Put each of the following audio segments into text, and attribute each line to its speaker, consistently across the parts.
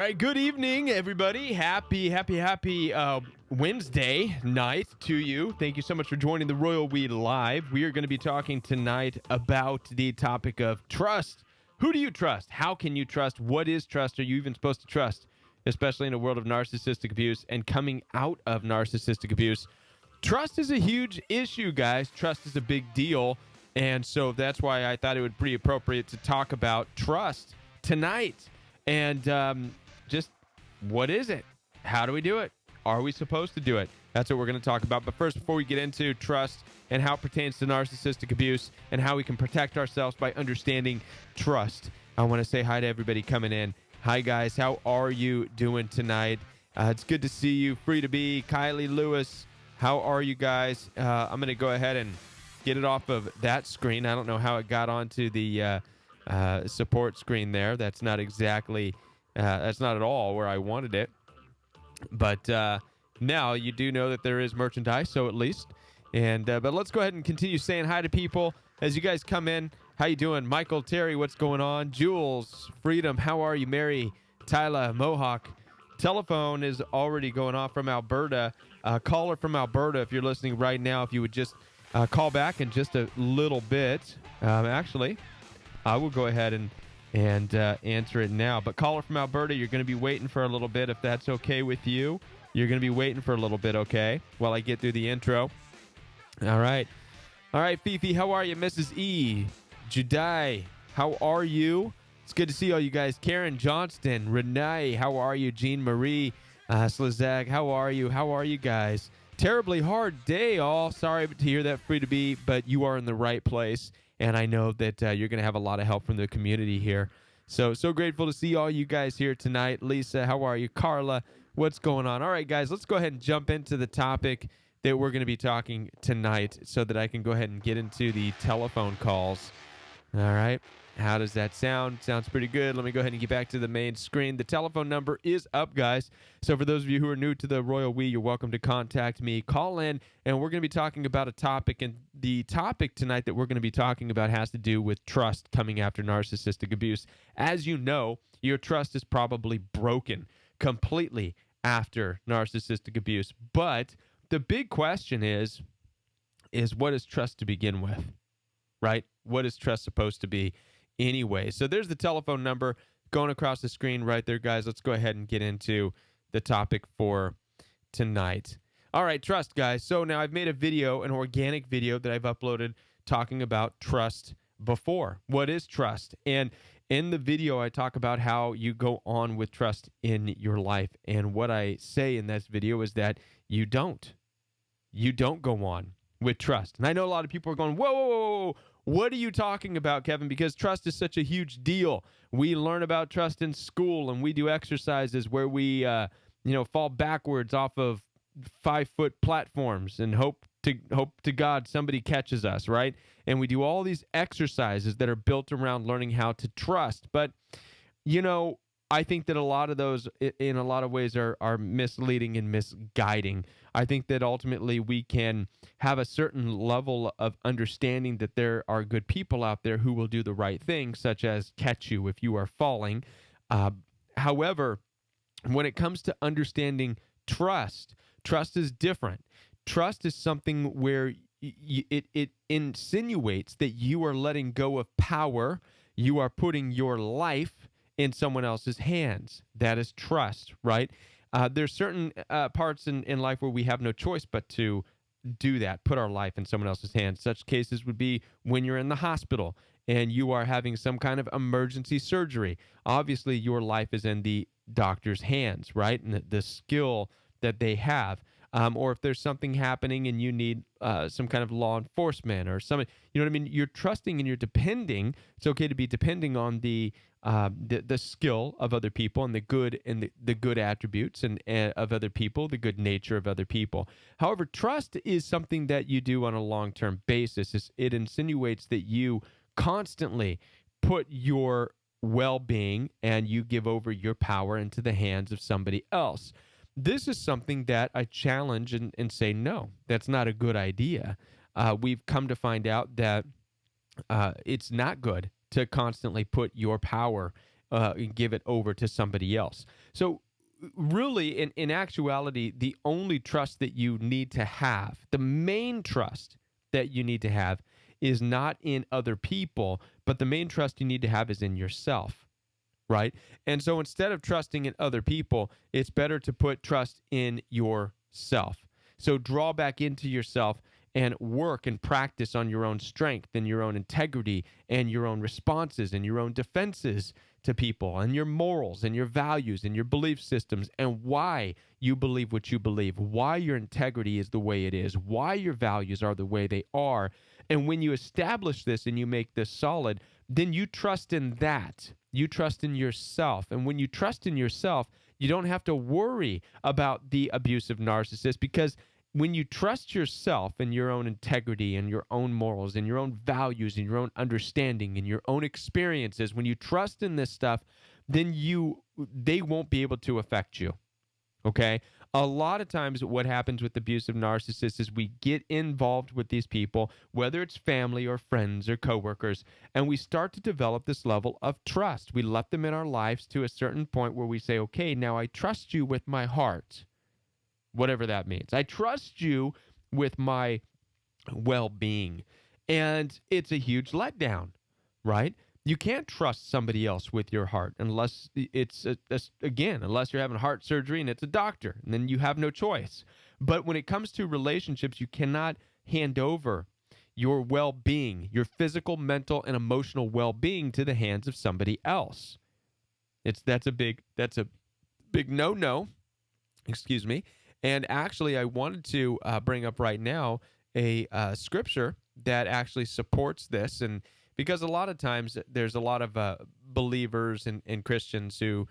Speaker 1: All right, good evening, everybody. Happy Wednesday night to you. Thank you so much for joining the Royal We Live. We are going to be talking tonight about the topic of trust. Who do you trust? How can you trust? What is trust? Are you even supposed to trust? Especially in a world of narcissistic abuse and coming out of narcissistic abuse. Trust is a huge issue, guys. Trust is a big deal. And so that's why I thought it would be pretty appropriate to talk about trust tonight. And just what is it? How do we do it? Are we supposed to do it? That's what we're going to talk about. But first, before we get into trust and how it pertains to narcissistic abuse and how we can protect ourselves by understanding trust, I want to say hi to everybody coming in. Hi, guys. How are you doing tonight? It's good to see you. Free to be. Kylie Lewis. How are you guys? I'm going to go ahead and get it off of that screen. I don't know how it got onto the support screen there. That's not exactly... that's not at all where I wanted it. But now you do know that there is merchandise, so at least. And but let's go ahead and continue saying hi to people as you guys come in. How you doing? Michael, Terry, what's going on? Jules, Freedom, how are you? Mary, Tyler, Mohawk. Telephone is already going off from Alberta. Caller from Alberta, if you're listening right now, if you would just call back in just a little bit. Actually, I will go ahead and answer it now. But caller from Alberta, you're going to be waiting for a little bit if that's okay with you. You're going to be waiting for a little bit, okay, while I get through the intro. All right, Fifi, how are you? Mrs. E, Judai, how are you? It's good to see all you guys. Karen Johnston, Renee, how are you? Jean Marie, Slazag, how are you? How are you guys? Terribly hard day, all. Sorry to hear that, Free to Be, but you are in the right place. And I know that you're going to have a lot of help from the community here. So grateful to see all you guys here tonight. Lisa, how are you? Carla, what's going on? All right, guys, let's go ahead and jump into the topic that we're going to be talking tonight so that I can go ahead and get into the telephone calls. All right. How does that sound? Sounds pretty good. Let me go ahead and get back to the main screen. The telephone number is up, guys. So for those of you who are new to the Royal We, you're welcome to contact me. Call in, and we're going to be talking about a topic. And the topic tonight that we're going to be talking about has to do with trust coming after narcissistic abuse. As you know, your trust is probably broken completely after narcissistic abuse. But the big question is what is trust to begin with, right? What is trust supposed to be? Anyway, so there's the telephone number going across the screen right there, guys. Let's go ahead and get into the topic for tonight. All right, trust, guys. So now I've made a video, an organic video that I've uploaded talking about trust before. What is trust? And in the video, I talk about how you go on with trust in your life. And what I say in this video is that you don't go on with trust. And I know a lot of people are going, whoa. What are you talking about, Kevin? Because trust is such a huge deal. We learn about trust in school, and we do exercises where we, fall backwards off of 5-foot platforms and hope to God somebody catches us, right? And we do all these exercises that are built around learning how to trust. But, I think that a lot of those, in a lot of ways, are misleading and misguiding. I think that ultimately we can have a certain level of understanding that there are good people out there who will do the right thing, such as catch you if you are falling. However, when it comes to understanding trust is different. Trust is something where it insinuates that you are letting go of power. You are putting your life in someone else's hands. That is trust, right? There's certain parts in life where we have no choice but to do that, put our life in someone else's hands. Such cases would be when you're in the hospital and you are having some kind of emergency surgery. Obviously, your life is in the doctor's hands, right? And the skill that they have. Or if there's something happening and you need some kind of law enforcement or something, you know what I mean? You're trusting and you're depending. It's okay to be depending on the skill of other people and the good attributes and of other people, the good nature of other people. However, trust is something that you do on a long-term basis. It insinuates that you constantly put your well-being and you give over your power into the hands of somebody else. This is something that I challenge and say, no, that's not a good idea. We've come to find out that it's not good to constantly put your power and give it over to somebody else. So really, in actuality, the only trust that you need to have, the main trust that you need to have, is not in other people, but the main trust you need to have is in yourself, right? And so instead of trusting in other people, it's better to put trust in yourself. So draw back into yourself and work and practice on your own strength and your own integrity and your own responses and your own defenses to people and your morals and your values and your belief systems and why you believe what you believe, why your integrity is the way it is, why your values are the way they are. And when you establish this and you make this solid, then you trust in that. You trust in yourself. And when you trust in yourself, you don't have to worry about the abusive narcissist, because when you trust yourself and your own integrity and your own morals and your own values and your own understanding and your own experiences, when you trust in this stuff, then they won't be able to affect you. Okay? A lot of times what happens with abusive narcissists is we get involved with these people, whether it's family or friends or coworkers, and we start to develop this level of trust. We let them in our lives to a certain point where we say, okay, now I trust you with my heart, whatever that means. I trust you with my well-being. And it's a huge letdown, right? You can't trust somebody else with your heart unless unless you're having heart surgery and it's a doctor, and then you have no choice. But when it comes to relationships, you cannot hand over your well-being, your physical, mental, and emotional well-being to the hands of somebody else. That's a big no-no. Excuse me. And actually, I wanted to bring up right now a scripture that actually supports this, and because a lot of times there's a lot of believers and Christians who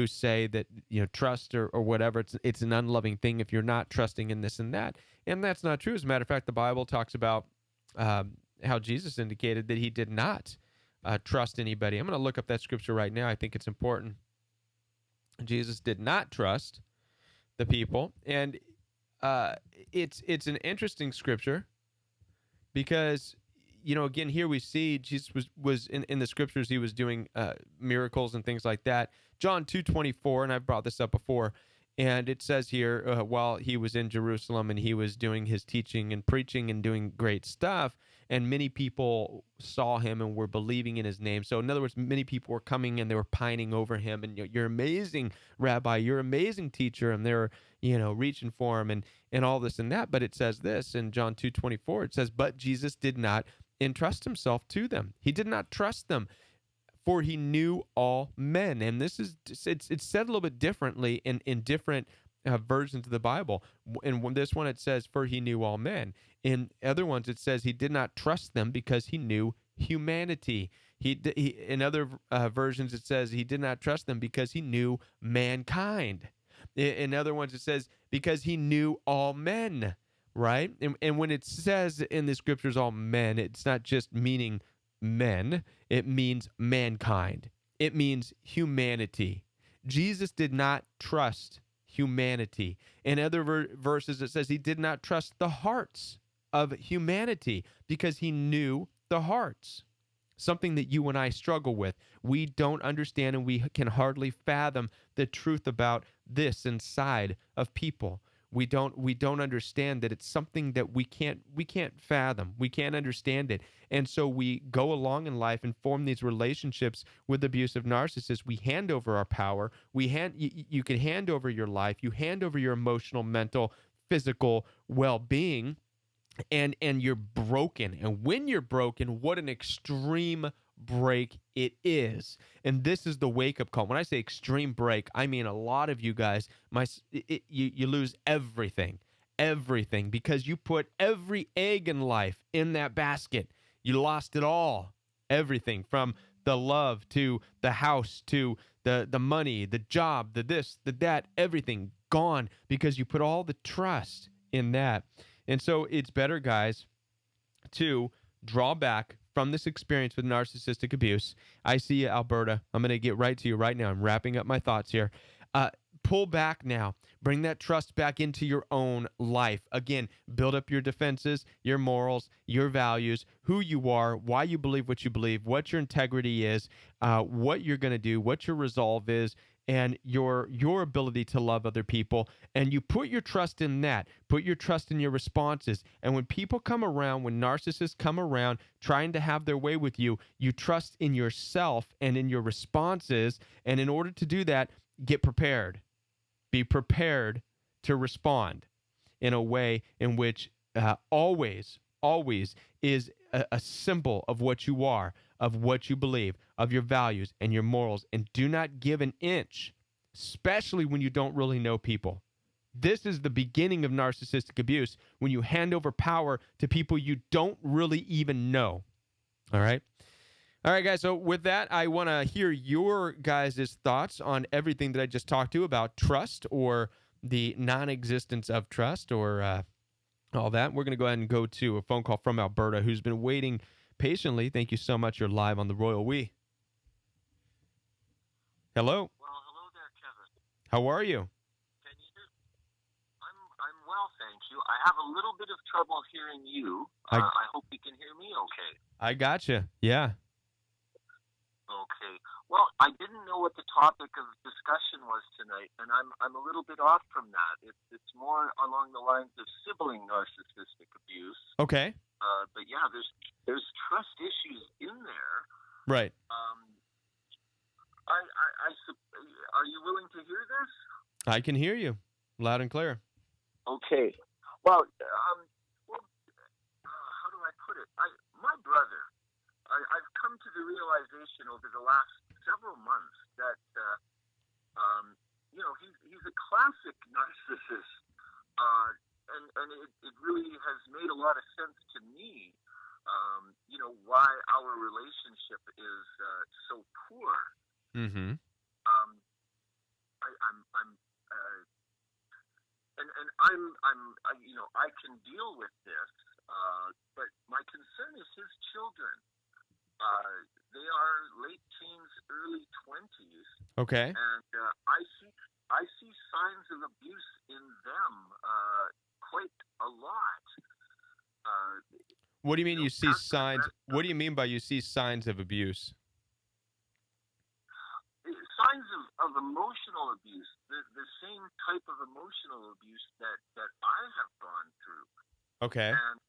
Speaker 1: say that, trust or whatever, it's an unloving thing if you're not trusting in this and that, and that's not true. As a matter of fact, the Bible talks about how Jesus indicated that he did not trust anybody. I'm going to look up that scripture right now. I think it's important. Jesus did not trust the people, and it's an interesting scripture because, again, here we see Jesus was in the scriptures, he was doing miracles and things like that. John 2:24, and I've brought this up before, and it says here, while he was in Jerusalem and he was doing his teaching and preaching and doing great stuff, and many people saw him and were believing in his name. So in other words, many people were coming and they were pining over him, and you're amazing, Rabbi, you're amazing teacher, and they're reaching for him and all this and that. But it says this in John 2:24, it says, but Jesus did not entrust himself to them. He did not trust them, for he knew all men. And this is, it's said a little bit differently in different versions of the Bible. In this one, it says, for he knew all men. In other ones, it says he did not trust them because he knew humanity. In other versions, it says he did not trust them because he knew mankind. In other ones, it says because he knew all men, right? And when it says in the scriptures all men, it's not just meaning men, it means mankind. It means humanity. Jesus did not trust humanity. In other verses, it says he did not trust the hearts of humanity because he knew the hearts. Something that you and I struggle with. We don't understand, and we can hardly fathom the truth about this inside of people. We don't understand that it's something that we can't fathom. We can't understand it. And so we go along in life and form these relationships with abusive narcissists. We hand over our power. You can hand over your life. You hand over your emotional, mental, physical well-being, and you're broken. And when you're broken, what an extreme break it is. And this is the wake-up call. When I say extreme break, I mean a lot of you guys, you lose everything, because you put every egg in life in that basket. You lost it all, everything, from the love to the house to the money, the job, the this, the that, everything gone because you put all the trust in that. And so it's better, guys, to draw back from this experience with narcissistic abuse. I see you, Alberta. I'm going to get right to you right now. I'm wrapping up my thoughts here. pull back now. Bring that trust back into your own life. Again, build up your defenses, your morals, your values, who you are, why you believe what you believe, what your integrity is, what you're going to do, what your resolve is, and your ability to love other people. And you put your trust in that. Put your trust in your responses. And when people come around, when narcissists come around trying to have their way with you, you trust in yourself and in your responses. And in order to do that, get prepared. Be prepared to respond in a way in which always is a symbol of what you are, of what you believe, of your values and your morals. And do not give an inch, especially when you don't really know people. This is the beginning of narcissistic abuse, when you hand over power to people you don't really even know. All right? All right, guys. So with that, I want to hear your guys' thoughts on everything that I just talked to about trust, or the non-existence of trust, or all that. We're going to go ahead and go to a phone call from Alberta, who's been waiting patiently. Thank you so much. You're live on the Royal We. Hello.
Speaker 2: Well, hello there, Kevin.
Speaker 1: How are you?
Speaker 2: Can you hear? I'm well, thank you. I have a little bit of trouble hearing you. I hope you can hear me okay.
Speaker 1: I gotcha. Yeah.
Speaker 2: Okay. Well, I didn't know what the topic of discussion was tonight, and I'm a little bit off from that. It's more along the lines of sibling narcissistic abuse.
Speaker 1: Okay.
Speaker 2: But yeah, there's trust issues in there.
Speaker 1: Right.
Speaker 2: Are you willing to hear this?
Speaker 1: I can hear you loud and clear.
Speaker 2: Okay. Well, how do I put it? My brother, I've come to the realization over the last several months that, he's a classic narcissist, and it really has made a lot of sense to me, why our relationship is so poor.
Speaker 1: Mm-hmm.
Speaker 2: I can deal with this, but my concern is his children. They are late teens, early 20s.
Speaker 1: Okay.
Speaker 2: And I see signs of abuse in them quite a lot.
Speaker 1: What do you mean you see signs? What do you mean by you see signs of abuse?
Speaker 2: Signs of emotional abuse, the same type of emotional abuse that I have gone through.
Speaker 1: Okay.
Speaker 2: And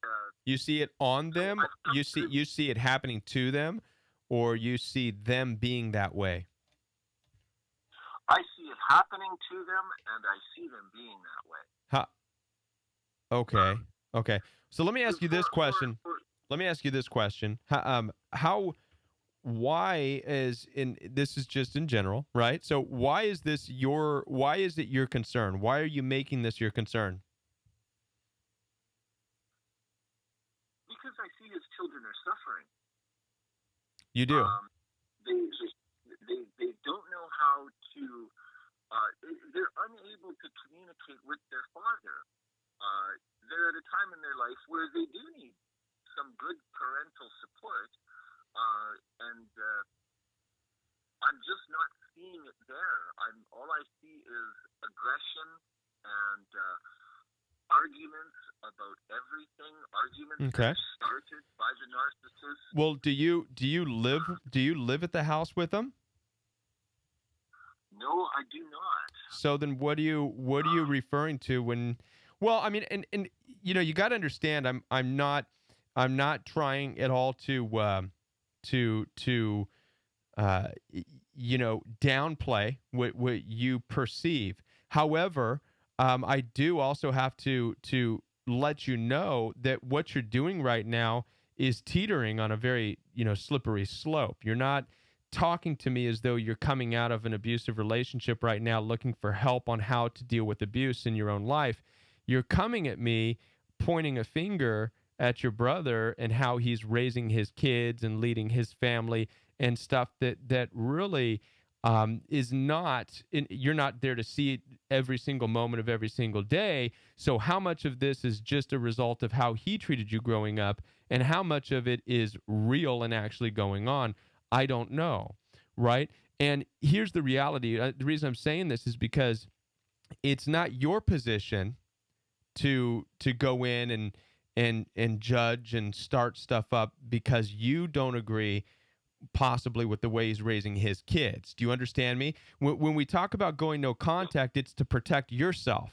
Speaker 1: you see it on them? You see it happening to them, or you see them being that way?
Speaker 2: I see it happening to them, and I see them being that way.
Speaker 1: Okay. So let me ask you this question. Why is this is just in general, right? So why is it your concern? Why are you making this your concern?
Speaker 2: Because I see his children are suffering.
Speaker 1: You do.
Speaker 2: They don't know how to. They're unable to communicate with their father. They're at a time in their life where they do need some good parental support, and I'm just not seeing it there. All I see is aggression and arguments about everything. Arguments that are started by the narcissist.
Speaker 1: Well, do you live at the house with them?
Speaker 2: No, I do not.
Speaker 1: So then what are you referring to when? Well, I mean, and you got to understand, I'm not trying at all to downplay what you perceive. However, I do also have to let you know that what you're doing right now is teetering on a very slippery slope. You're not talking to me as though you're coming out of an abusive relationship right now looking for help on how to deal with abuse in your own life. You're coming at me pointing a finger at your brother and how he's raising his kids and leading his family and stuff that really is not, you're not there to see it every single moment of every single day. So how much of this is just a result of how he treated you growing up, and how much of it is real and actually going on, I don't know, right? And here's the reality. The reason I'm saying this is because it's not your position to go in and judge and start stuff up because you don't agree possibly with the way he's raising his kids. Do you understand me? When we talk about going no contact, it's to protect yourself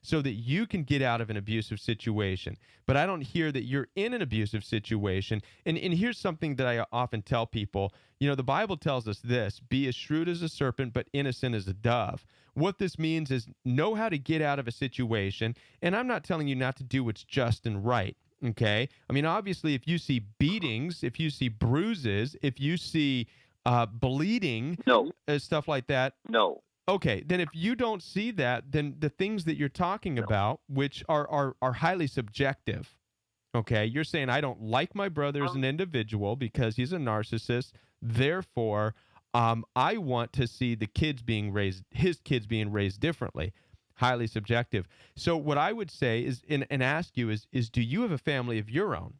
Speaker 1: so that you can get out of an abusive situation. But I don't hear that you're in an abusive situation. And here's something that I often tell people. You know, the Bible tells us this: be as shrewd as a serpent, but innocent as a dove. What this means is know how to get out of a situation. And I'm not telling you not to do what's just and right. Okay. I mean, obviously, if you see beatings, if you see bruises, if you see bleeding,
Speaker 2: No.
Speaker 1: stuff like that.
Speaker 2: No.
Speaker 1: Okay, then if you don't see that, then the things that you're talking about, which are highly subjective, okay, you're saying I don't like my brother as an individual because he's a narcissist. Therefore, I want to see his kids being raised differently. Highly subjective. So what I would say is, and ask you is, do you have a family of your own?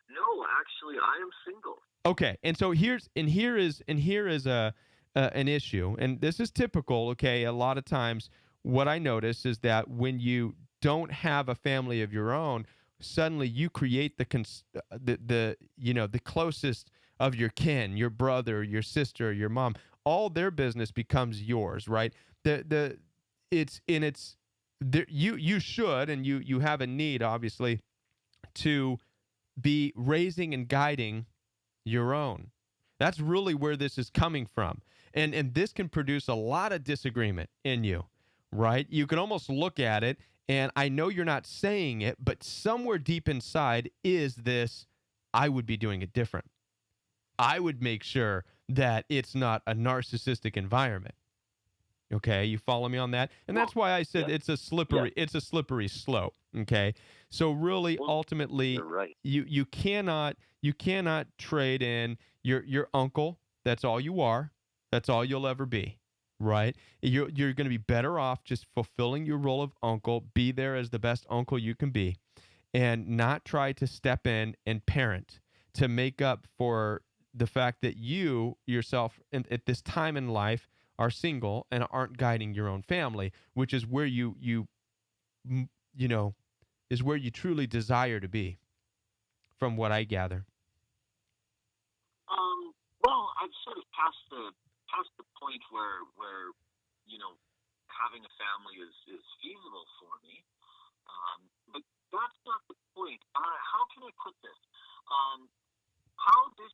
Speaker 2: No, actually, I am single.
Speaker 1: Okay, and so here is an issue, and this is typical. Okay, a lot of times what I notice is that when you don't have a family of your own, suddenly you create the closest of your kin, your brother, your sister, your mom. All their business becomes yours, right? You should, and you have a need, obviously, to be raising and guiding your own. That's really where this is coming from. And this can produce a lot of disagreement in you, right? You can almost look at it, and I know you're not saying it, but somewhere deep inside is this: I would be doing it different. I would make sure that it's not a narcissistic environment. Okay, you follow me on that? And that's why I said it's a slippery slope. Okay, so really, ultimately,
Speaker 2: You're right.
Speaker 1: you cannot trade in your uncle. That's all you are. That's all you'll ever be, right? You're going to be better off just fulfilling your role of uncle. Be there as the best uncle you can be, and not try to step in and parent to make up for the fact that you yourself at this time in life are single and aren't guiding your own family, which is where you is where you truly desire to be, from what I gather.
Speaker 2: Well, I've sort of passed the point where having a family is feasible for me. But that's not the point. How can I put this? How this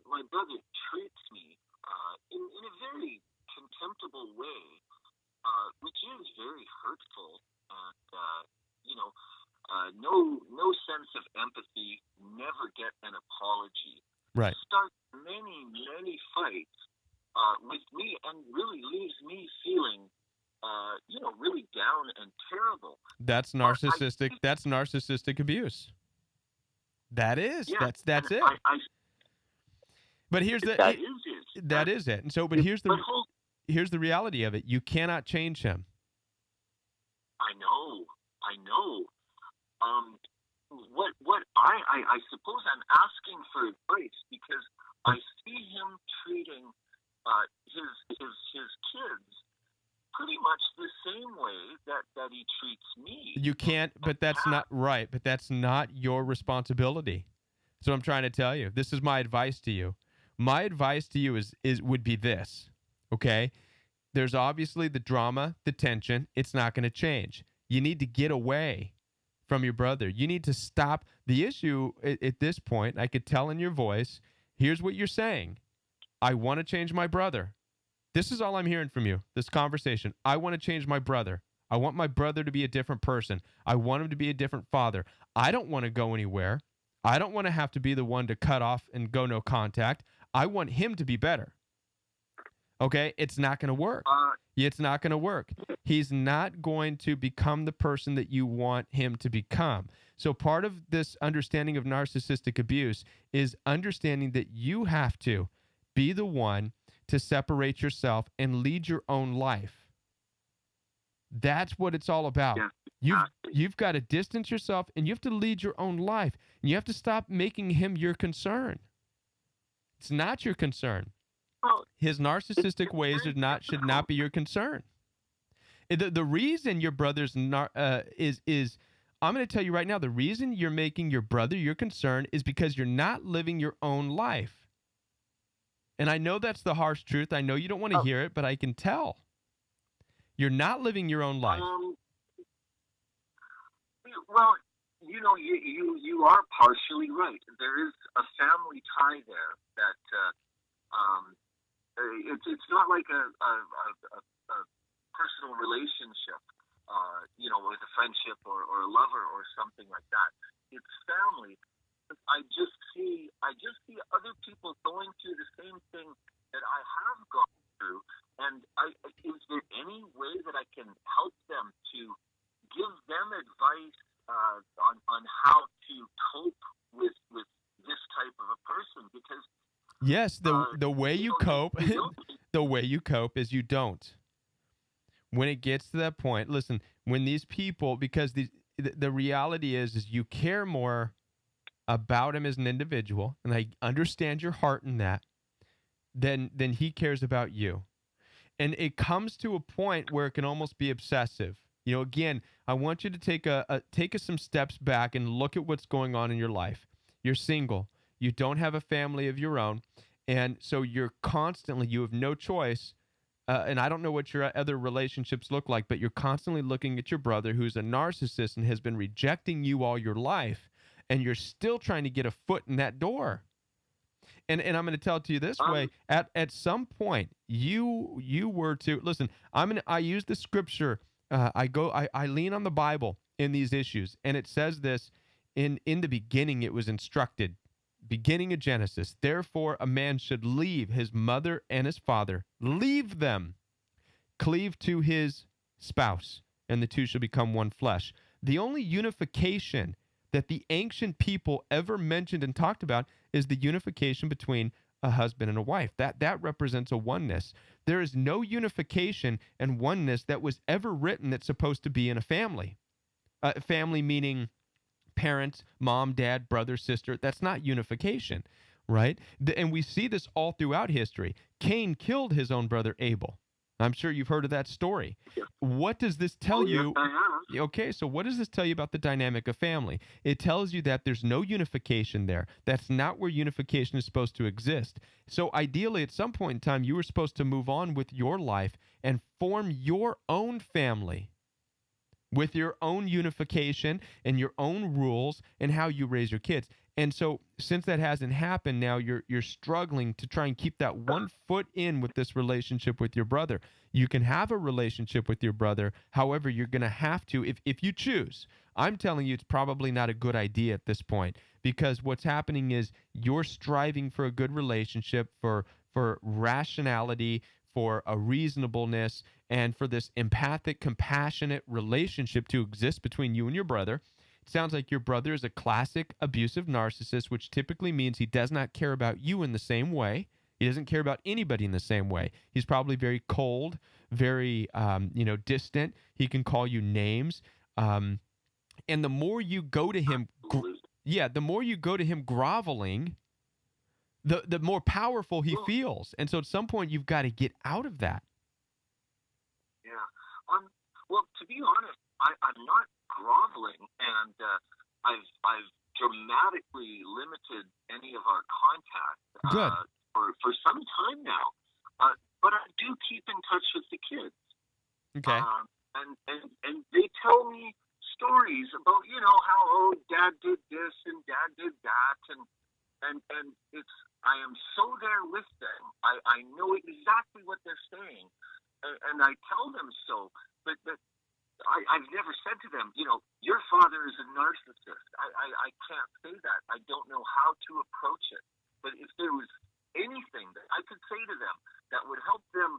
Speaker 2: my brother treats me in a very contemptible way, which is very hurtful, and no sense of empathy, never get an apology.
Speaker 1: Right.
Speaker 2: Start many fights with me, and really leaves me feeling really down and terrible.
Speaker 1: That's narcissistic. That's narcissistic abuse. That is.
Speaker 2: Yeah,
Speaker 1: That's it. But here's
Speaker 2: that is it.
Speaker 1: That is it. And so, but here's the reality of it. You cannot change him.
Speaker 2: I know. What I suppose I'm asking for advice, because I see him treating his kids pretty much the same way that he treats me.
Speaker 1: You can't, but that's not right. But that's not your responsibility. So I'm trying to tell you. This is my advice to you. My advice to you would be this, okay? There's obviously the drama, the tension. It's not going to change. You need to get away from your brother. You need to stop. The issue at this point, I could tell in your voice, here's what you're saying. I want to change my brother. This is all I'm hearing from you, this conversation. I want to change my brother. I want my brother to be a different person. I want him to be a different father. I don't want to go anywhere. I don't want to have to be the one to cut off and go no contact. I want him to be better. Okay? It's not going to work. It's not going to work. He's not going to become the person that you want him to become. So part of this understanding of narcissistic abuse is understanding that you have to be the one to separate yourself and lead your own life. That's what it's all about.
Speaker 2: Yeah.
Speaker 1: You've got to distance yourself, and you have to lead your own life. And you have to stop making him your concern. It's not your concern.
Speaker 2: Well,
Speaker 1: His narcissistic ways
Speaker 2: very
Speaker 1: should not
Speaker 2: difficult.
Speaker 1: be your concern. The reason your brother's is I'm going to tell you right now, the reason you're making your brother your concern is because you're not living your own life. And I know that's the harsh truth. I know you don't want to
Speaker 2: Oh,
Speaker 1: hear it, but I can tell. You're not living your own life.
Speaker 2: well, you are partially right. There is a family tie there that um, it's not like a personal relationship, with a friendship or a lover or something like that. It's family. I just see other people going through the same thing that I have gone through, and is there any way that I can help them to give them advice on how to cope with this type of a person? Because
Speaker 1: Yes, the way you cope,
Speaker 2: they don't.
Speaker 1: the way you cope is you don't. When it gets to that point, listen, when these people, because the reality is you care more about him as an individual, and I understand your heart in that, than he cares about you. And it comes to a point where it can almost be obsessive. Again, I want you to take some steps back and look at what's going on in your life. You're single. You don't have a family of your own. And so you have no choice. And I don't know what your other relationships look like, but you're constantly looking at your brother who's a narcissist and has been rejecting you all your life. And you're still trying to get a foot in that door. And I'm going to tell it to you this way: at some point, you were to listen. I use the scripture. I lean on the Bible in these issues, and it says this in the beginning. It was instructed, beginning of Genesis. Therefore, a man should leave his mother and his father, leave them, cleave to his spouse, and the two shall become one flesh. The only unification that the ancient people ever mentioned and talked about is the unification between a husband and a wife. That represents a oneness. There is no unification and oneness that was ever written that's supposed to be in a family. Family meaning parents, mom, dad, brother, sister. That's not unification, right? And we see this all throughout history. Cain killed his own brother Abel. I'm sure you've heard of that story. What does this tell you? Okay, so what does this tell you about the dynamic of family? It tells you that there's no unification there. That's not where unification is supposed to exist. So ideally, at some point in time, you were supposed to move on with your life and form your own family with your own unification and your own rules and how you raise your kids. And so since that hasn't happened, now you're struggling to try and keep that 1 foot in with this relationship with your brother. You can have a relationship with your brother. However, you're going to have to, if you choose. I'm telling you, it's probably not a good idea at this point, because what's happening is you're striving for a good relationship, for rationality, for a reasonableness, and for this empathic, compassionate relationship to exist between you and your brother. It sounds like your brother is a classic abusive narcissist, which typically means he does not care about you in the same way. He doesn't care about anybody in the same way. He's probably very cold, very distant. He can call you names. And the more you go to him, the more you go to him groveling, the more powerful he feels. And so at some point, you've got to get out of that.
Speaker 2: Yeah. Well, to be honest, I'm not groveling, and I've dramatically limited any of our contact
Speaker 1: Good.
Speaker 2: For some time now. But I do keep in touch with the kids.
Speaker 1: Okay.
Speaker 2: And they tell me stories about how dad did this and dad did that, and I am so there with them. I know exactly what they're saying, and I tell them so. But I've never said to them, your father is a narcissist. I can't say that. I don't know how to approach it. But if there was anything that I could say to them that would help them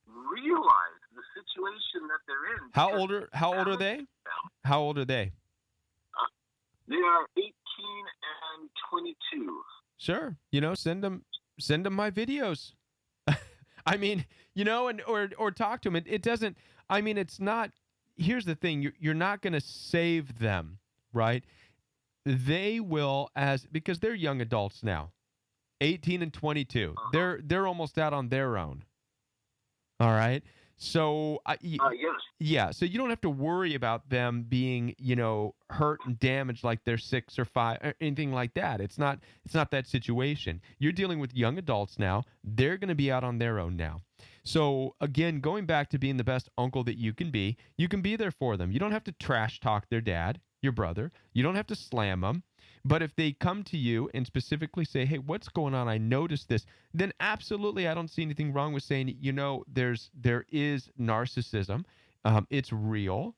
Speaker 2: realize the situation that they're in.
Speaker 1: How old are they? How old are they?
Speaker 2: They are 18 and 22.
Speaker 1: Sure. Send them my videos. I mean, or talk to them. It doesn't, it's not, here's the thing. You're not going to save them, right? They will, because they're young adults now. 18 and 22.
Speaker 2: Uh-huh.
Speaker 1: They're almost out on their own. All right. So
Speaker 2: Yes.
Speaker 1: yeah, so you don't have to worry about them being, hurt and damaged like they're 6 or 5 or anything like that. It's not that situation. You're dealing with young adults now. They're going to be out on their own now. So again, going back to being the best uncle that you can be there for them. You don't have to trash talk their dad, your brother. You don't have to slam them. But if they come to you and specifically say, "Hey, what's going on? I noticed this," then absolutely, I don't see anything wrong with saying, there is narcissism. It's real,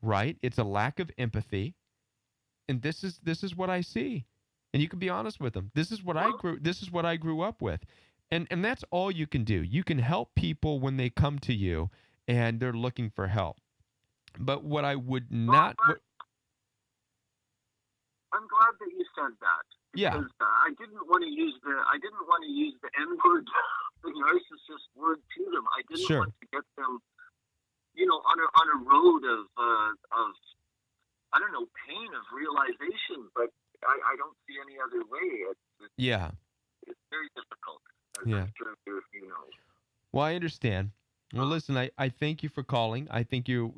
Speaker 1: right? It's a lack of empathy, and this is what I see. And you can be honest with them. This is what I
Speaker 2: Well,
Speaker 1: grew. This is what I grew up with, and that's all you can do. You can help people when they come to you and they're looking for help. But what I would
Speaker 2: well,
Speaker 1: not,
Speaker 2: I'm glad that you said that
Speaker 1: yeah,
Speaker 2: because I didn't want to use the N word, the narcissist word to them. I didn't
Speaker 1: sure.
Speaker 2: want to get them, on a road of I don't know, pain of realization. But I don't see any other way.
Speaker 1: Yeah,
Speaker 2: It's very difficult, as
Speaker 1: yeah.
Speaker 2: I'm sure you know.
Speaker 1: Well, I understand. Well,
Speaker 2: Uh,
Speaker 1: listen, I thank you for calling. I think you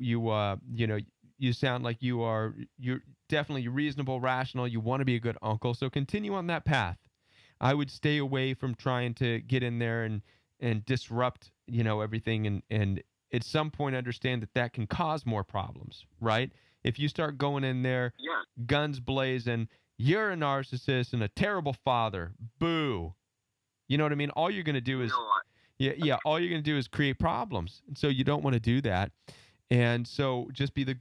Speaker 1: sound like you're definitely reasonable, rational. You want to be a good uncle, so continue on that path. I would stay away from trying to get in there and disrupt, everything, and at some point understand that can cause more problems, right? If you start going in there,
Speaker 2: yes,
Speaker 1: guns blazing, you're a narcissist and a terrible father. Boo. You know what I mean? All you're going to do
Speaker 2: no,
Speaker 1: is yeah. All you're going to do is create problems. And so you don't want to do that. And so just be a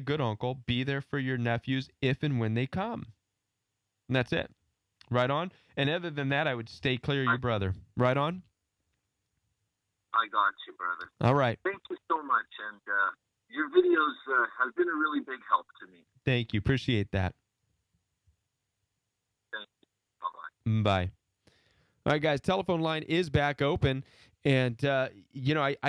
Speaker 1: good uncle. Be there for your nephews if and when they come. And that's it. Right on. And other than that, I would stay clear of
Speaker 2: I
Speaker 1: your brother. Right on.
Speaker 2: I got you, brother.
Speaker 1: All right.
Speaker 2: Thank you so much, and your videos have been a really big help to me.
Speaker 1: Thank you. Appreciate that.
Speaker 2: Thank you. Bye bye.
Speaker 1: Bye. All right, guys. Telephone line is back open. And I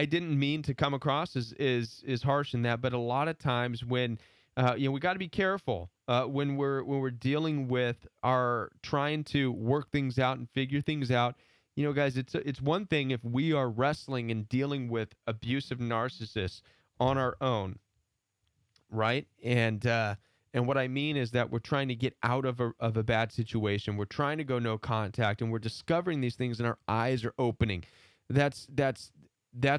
Speaker 1: didn't mean to come across as harsh in that, but a lot of times when we got to be careful when we're dealing with our trying to work things out and figure things out. Guys, it's one thing if we are wrestling and dealing with abusive narcissists on our own, right? And what I mean is that we're trying to get out of a bad situation. We're trying to go no contact, and we're discovering these things, and our eyes are opening. That's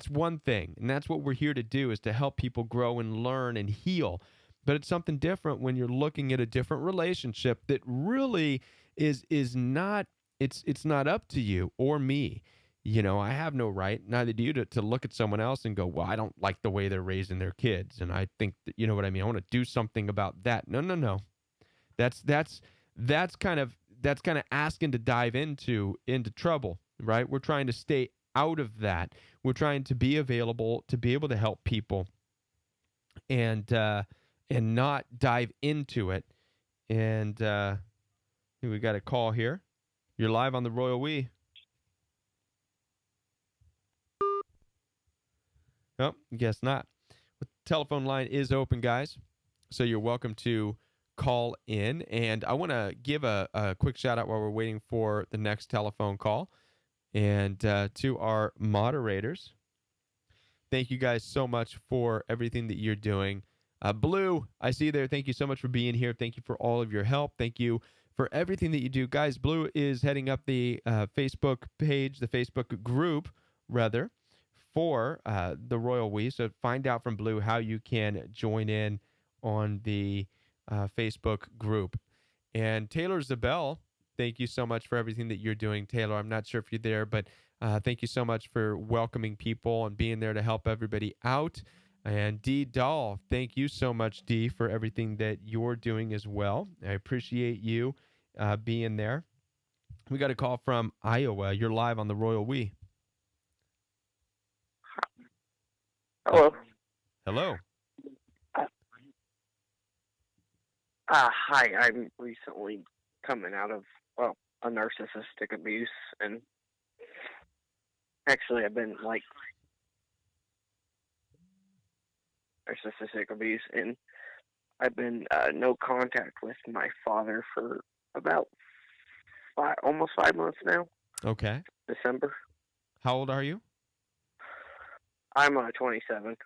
Speaker 1: one thing, and that's what we're here to do, is to help people grow and learn and heal. But it's something different when you're looking at a different relationship that really is not it's not up to you or me. I have no right, neither do you, to look at someone else and go, well, I don't like the way they're raising their kids, and I think that, you know what I mean. I want to do something about that. No, no, no. That's that's that's kind of asking to dive into trouble, right? We're trying to stay out of that. We're trying to be available to be able to help people and not dive into it. And we got a call here. You're live on the Royal We. Oh, guess not. The telephone line is open, guys. So you're welcome to call in. And I want to give a quick shout out while we're waiting for the next telephone call. And to our moderators, thank you guys so much for everything that you're doing. Blue, I see you there. Thank you so much for being here. Thank you for all of your help. Thank you for everything that you do. Guys, Blue is heading up the Facebook page, the Facebook group, rather, for the Royal We. So find out from Blue how you can join in on the Facebook group. And Taylor Zabel, thank you so much for everything that you're doing, Taylor. I'm not sure if you're there, but thank you so much for welcoming people and being there to help everybody out. And Dee Dahl, thank you so much, Dee, for everything that you're doing as well. I appreciate you being there. We got a call from Iowa. You're live on the Royal We.
Speaker 3: Hello.
Speaker 1: Hello.
Speaker 3: Hi. I'm recently coming out of, a narcissistic abuse, and actually I've been, narcissistic abuse, and I've been no contact with my father for about almost 5 months now.
Speaker 1: Okay.
Speaker 3: December.
Speaker 1: How old are you?
Speaker 3: I'm 27.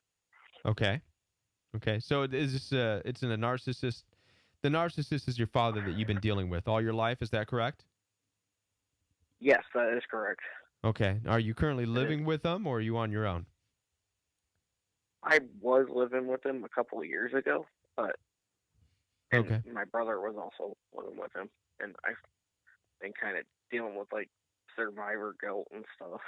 Speaker 1: Okay. Okay. So is this it's in a narcissist. The narcissist is your father that you've been dealing with all your life. Is that correct?
Speaker 3: Yes, that is correct.
Speaker 1: Okay. Are you currently
Speaker 3: It is.
Speaker 1: living with them, or are you on your own?
Speaker 3: I was living with him a couple of years ago, and
Speaker 1: Okay.
Speaker 3: my brother was also living with him, and I've been kind of dealing with like survivor guilt and stuff.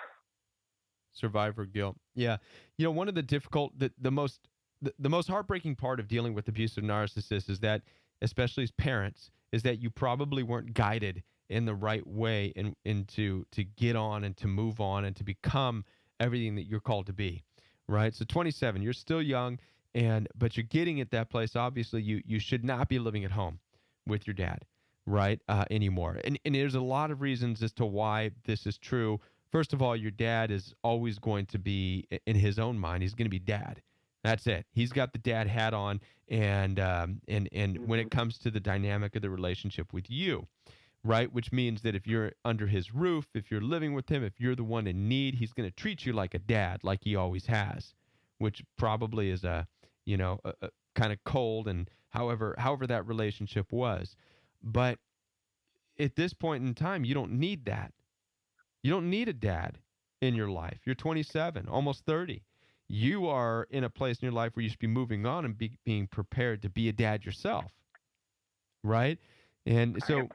Speaker 1: Survivor guilt. Yeah. You know, one of the difficult, the most heartbreaking part of dealing with abusive narcissists is that, especially as parents, is that you probably weren't guided in the right way into to get on and to move on and to become everything that you're called to be. Right. So 27, you're still young, but you're getting at that place. Obviously, you should not be living at home with your dad, right, anymore. And there's a lot of reasons as to why this is true. First of all, your dad is always going to be, in his own mind, he's going to be dad. That's it. He's got the dad hat on, and when
Speaker 3: Hmm.
Speaker 1: it comes to the dynamic of the relationship with you, right, which means that if you're under his roof, if you're living with him, if you're the one in need, he's going to treat you like a dad, like he always has, which probably is a kind of cold, and however that relationship was. But at this point in time, you don't need that. You don't need a dad in your life. You're 27, almost 30. You are in a place in your life where you should be moving on and being prepared to be a dad yourself, right? And
Speaker 3: I am.
Speaker 1: so,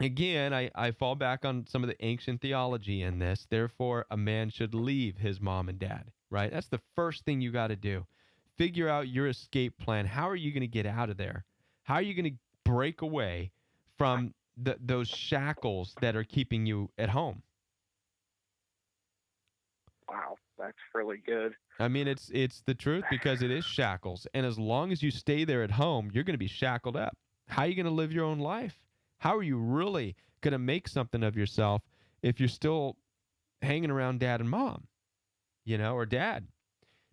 Speaker 1: again, I fall back on some of the ancient theology in this. Therefore, a man should leave his mom and dad, right? That's the first thing you got to do. Figure out your escape plan. How are you going to get out of there? How are you going to break away from those shackles that are keeping you at home?
Speaker 3: Wow, that's really good.
Speaker 1: I mean, it's the truth, because it is shackles. And as long as you stay there at home, you're going to be shackled up. How are you going to live your own life? How are you really going to make something of yourself if you're still hanging around dad and mom, or dad?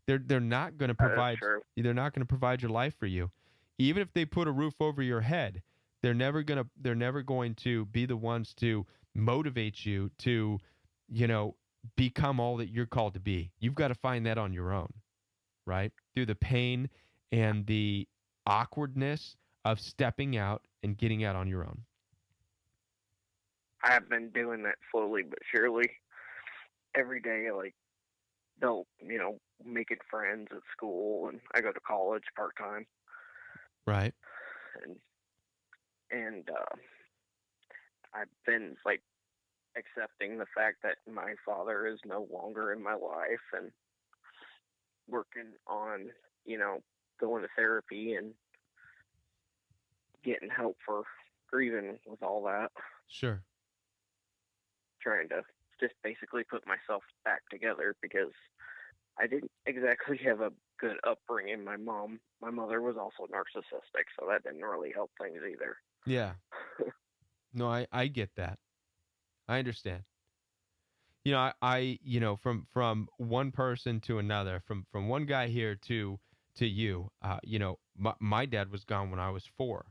Speaker 1: They're not going to
Speaker 3: That is
Speaker 1: provide
Speaker 3: true.
Speaker 1: they're not going to provide your life for you. Even if they put a roof over your head, they're never going to be the ones to motivate you to, you know, become all that you're called to be. You've got to find that on your own, right? Through the pain and the awkwardness of stepping out and getting out on your own.
Speaker 3: I have been doing that slowly but surely. Every day, like they'll, making friends at school, and I go to college part time,
Speaker 1: Right.
Speaker 3: and I've been like accepting the fact that my father is no longer in my life, and working on, going to therapy and getting help for grieving with all that,
Speaker 1: Sure.
Speaker 3: trying to just basically put myself back together because I didn't exactly have a good upbringing. My mother was also narcissistic, so that didn't really help things either.
Speaker 1: Yeah. No, I get that. I understand. From one person to another, from one guy here to you, my dad was gone when I was 4.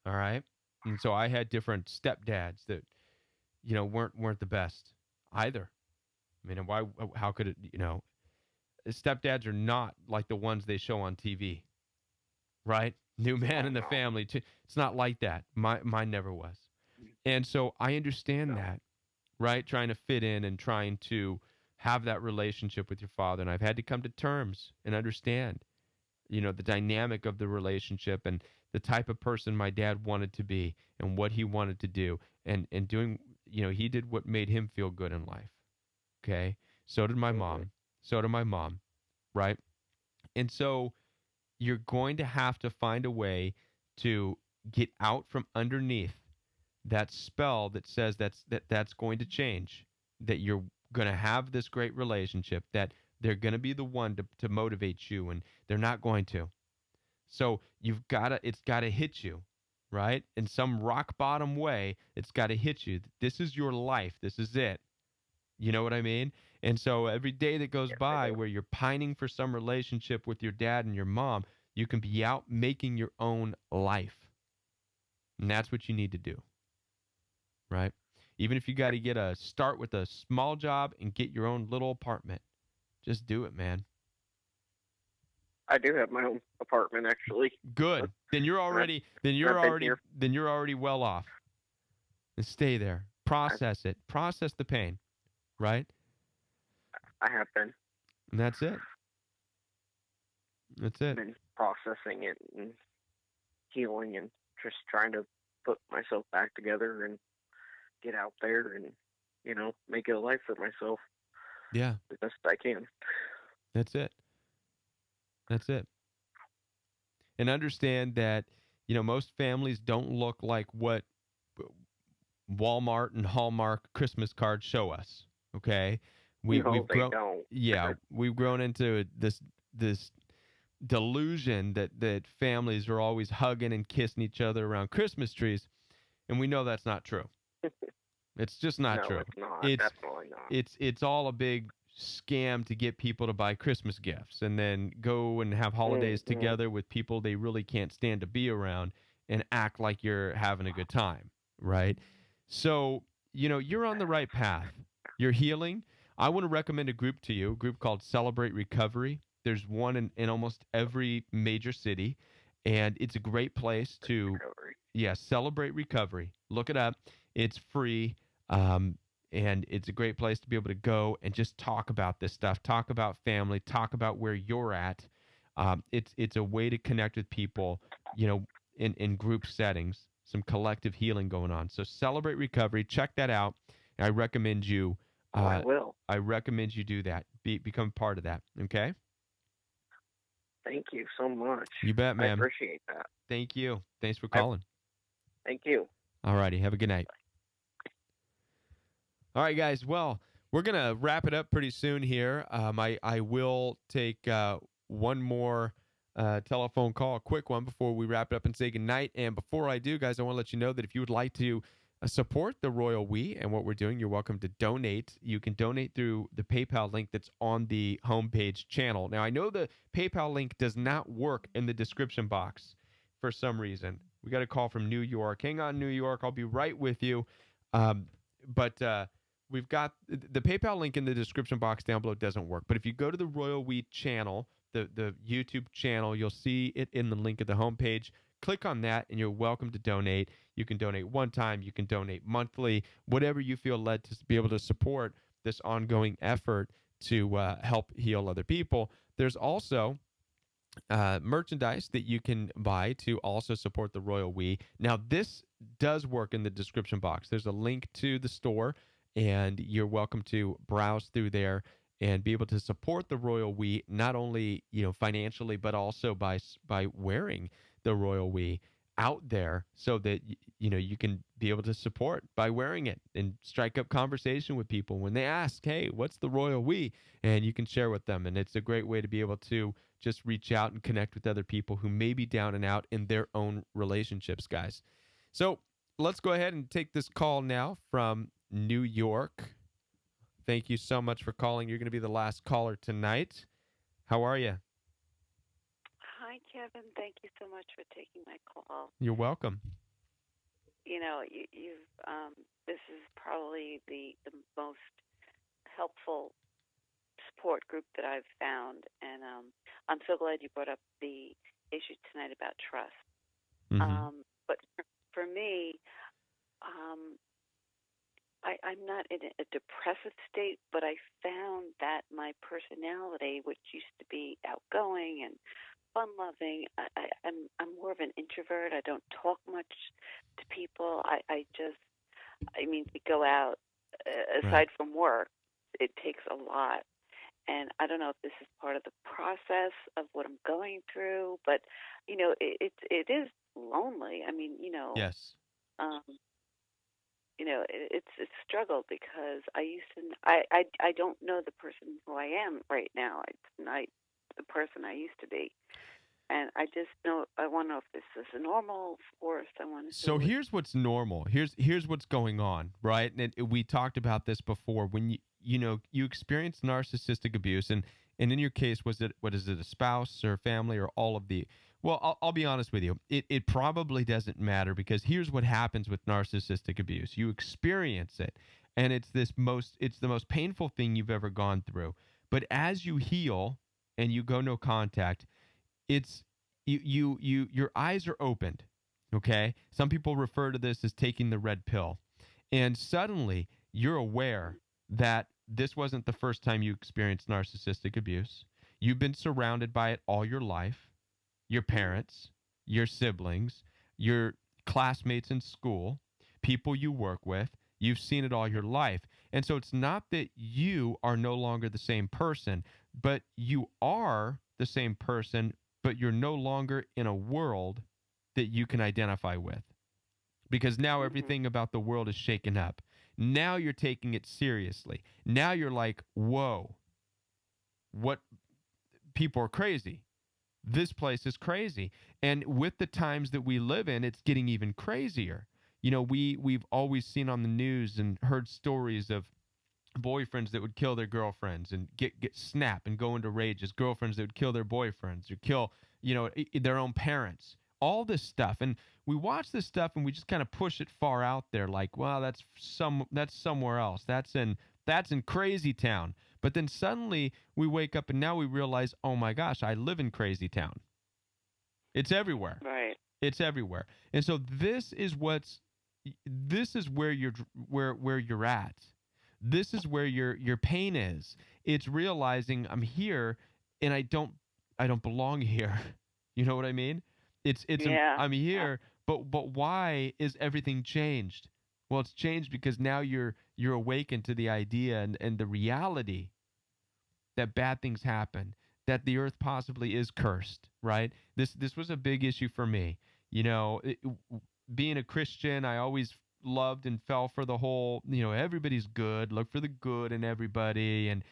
Speaker 1: All right. And so I had different stepdads that, weren't the best either. I mean, how could it, stepdads are not like the ones they show on TV, right? New man
Speaker 3: Oh
Speaker 1: in the
Speaker 3: no,
Speaker 1: family. It's not like that. Mine never was. And so I understand
Speaker 3: no.
Speaker 1: that, right? Trying to fit in and trying to have that relationship with your father. And I've had to come to terms and understand, the dynamic of the relationship and the type of person my dad wanted to be and what he wanted to do, and doing, he did what made him feel good in life. Okay. So did my
Speaker 3: Hmm.
Speaker 1: mom. So did my mom. Right. And so you're going to have to find a way to get out from underneath that spell that says that's going to change, that you're going to have this great relationship, that they're going to be the one to motivate you, and they're not going to. So it's got to hit you, right? In some rock bottom way, it's got to hit you. This is your life. This is it. You know what I mean? And so every day that goes
Speaker 3: Yes, I
Speaker 1: by
Speaker 3: do.
Speaker 1: where you're pining for some relationship with your dad and your mom, you can be out making your own life. And that's what you need to do. right? Even if you got to start with a small job and get your own little apartment, just do it, man.
Speaker 3: I do have my own apartment, actually.
Speaker 1: Good. Then you're
Speaker 3: I've,
Speaker 1: already
Speaker 3: I've been here.
Speaker 1: well off. And stay there. Process it. Process the pain, right?
Speaker 3: I have been.
Speaker 1: And that's it. That's it.
Speaker 3: Been processing it and healing and just trying to put myself back together and get out there and, make it a life for myself.
Speaker 1: Yeah.
Speaker 3: The best I can.
Speaker 1: That's it. That's it. And understand that, most families don't look like what Walmart and Hallmark Christmas cards show us. Okay? We've grown.
Speaker 3: Don't.
Speaker 1: Yeah, we've grown into this delusion that families are always hugging and kissing each other around Christmas trees, and we know that's not true. It's just not
Speaker 3: No,
Speaker 1: true.
Speaker 3: it's not. Definitely not.
Speaker 1: It's all a big scam to get people to buy Christmas gifts and then go and have holidays together with people they really can't stand to be around and act like you're having a good time, right? So, you're on the right path. You're healing. I want to recommend a group to you, a group called Celebrate Recovery. There's one in almost every major city, and it's a great place to, Celebrate Recovery. Look it up. It's free, and it's a great place to be able to go and just talk about this stuff, talk about family, talk about where you're at. It's a way to connect with people, in group settings, some collective healing going on. So Celebrate Recovery. Check that out. I recommend you.
Speaker 3: I will.
Speaker 1: I recommend you do that. Become part of that. Okay.
Speaker 3: Thank you so much.
Speaker 1: You bet, man.
Speaker 3: I appreciate that.
Speaker 1: Thank you. Thanks for calling.
Speaker 3: Thank you.
Speaker 1: All righty. Have a good night. All right, guys. Well, we're going to wrap it up pretty soon here. I will take one more telephone call, a quick one, before we wrap it up and say goodnight. And before I do, guys, I want to let you know that if you would like to support the Royal We and what we're doing, you're welcome to donate. You can donate through the PayPal link that's on the homepage channel. Now, I know the PayPal link does not work in the description box for some reason. We got a call from New York. Hang on, New York. I'll be right with you. But we've got the PayPal link in the description box down below doesn't work. But if you go to the Royal We channel, the YouTube channel, you'll see it in the link at the homepage. Click on that, and you're welcome to donate. You can donate one time. You can donate monthly, whatever you feel led to be able to support this ongoing effort to help heal other people. There's also merchandise that you can buy to also support the Royal We. Now, this does work in the description box. There's a link to the store, and you're welcome to browse through there and be able to support the Royal We, not only financially, but also by wearing the Royal We out there, so that you can be able to support by wearing it and strike up conversation with people when they ask, hey, what's the Royal We? And you can share with them. And it's a great way to be able to just reach out and connect with other people who may be down and out in their own relationships, guys. So let's go ahead and take this call now from New York. Thank you so much for calling. You're going to be the last caller tonight. How are you?
Speaker 4: Hi, Kevin. Thank you so much for taking my call.
Speaker 1: You're welcome.
Speaker 4: You've this is probably the most helpful support group that I've found, and I'm so glad you brought up the issue tonight about trust.
Speaker 1: Mm-hmm.
Speaker 4: But for me, I'm not in a depressive state, but I found that my personality, which used to be outgoing and fun-loving, I'm more of an introvert. I don't talk much to people. To go out, aside from work, it takes a lot. And I don't know if this is part of the process of what I'm going through, but, it is lonely.
Speaker 1: Yes.
Speaker 4: It's a struggle because I don't know the person who I am right now. It's not the person I used to be. And I just I want to know if this is normal for someone.
Speaker 1: So here's what's normal. Here's what's going on, right? And we talked about this before. When you experience narcissistic abuse, and in your case, was it a spouse or family or all of the? Well, I'll be honest with you. It probably doesn't matter because here's what happens with narcissistic abuse. You experience it, and it's the most painful thing you've ever gone through. But as you heal and you go no contact, it's your eyes are opened. Okay? Some people refer to this as taking the red pill. And suddenly you're aware that this wasn't the first time you experienced narcissistic abuse. You've been surrounded by it all your life, your parents, your siblings, your classmates in school, people you work with. You've seen it all your life. And so it's not that you are no longer the same person, but you are the same person, but you're no longer in a world that you can identify with because now everything about the world is shaken up. Now you're taking it seriously. Now you're like, whoa, what people are crazy. This place is crazy. And with the times that we live in, it's getting even crazier. You know, we've always seen on the news and heard stories of boyfriends that would kill their girlfriends and get snap and go into rages, girlfriends that would kill their boyfriends or kill, their own parents. All this stuff. And we watch this stuff and we just kind of push it far out there like, well, that's somewhere else. That's in crazy town. But then suddenly we wake up and now we realize, oh my gosh, I live in crazy town. It's everywhere.
Speaker 4: Right.
Speaker 1: It's everywhere. And so this is where you're at. This is where your pain is. It's realizing I'm here and I don't belong here. You know what I mean? I'm here, but why is everything changed? Well, it's changed because now you're awakened to the idea and the reality that bad things happen, that the earth possibly is cursed, right? This was a big issue for me. Being a Christian, I always loved and fell for the whole, everybody's good, look for the good in everybody. And,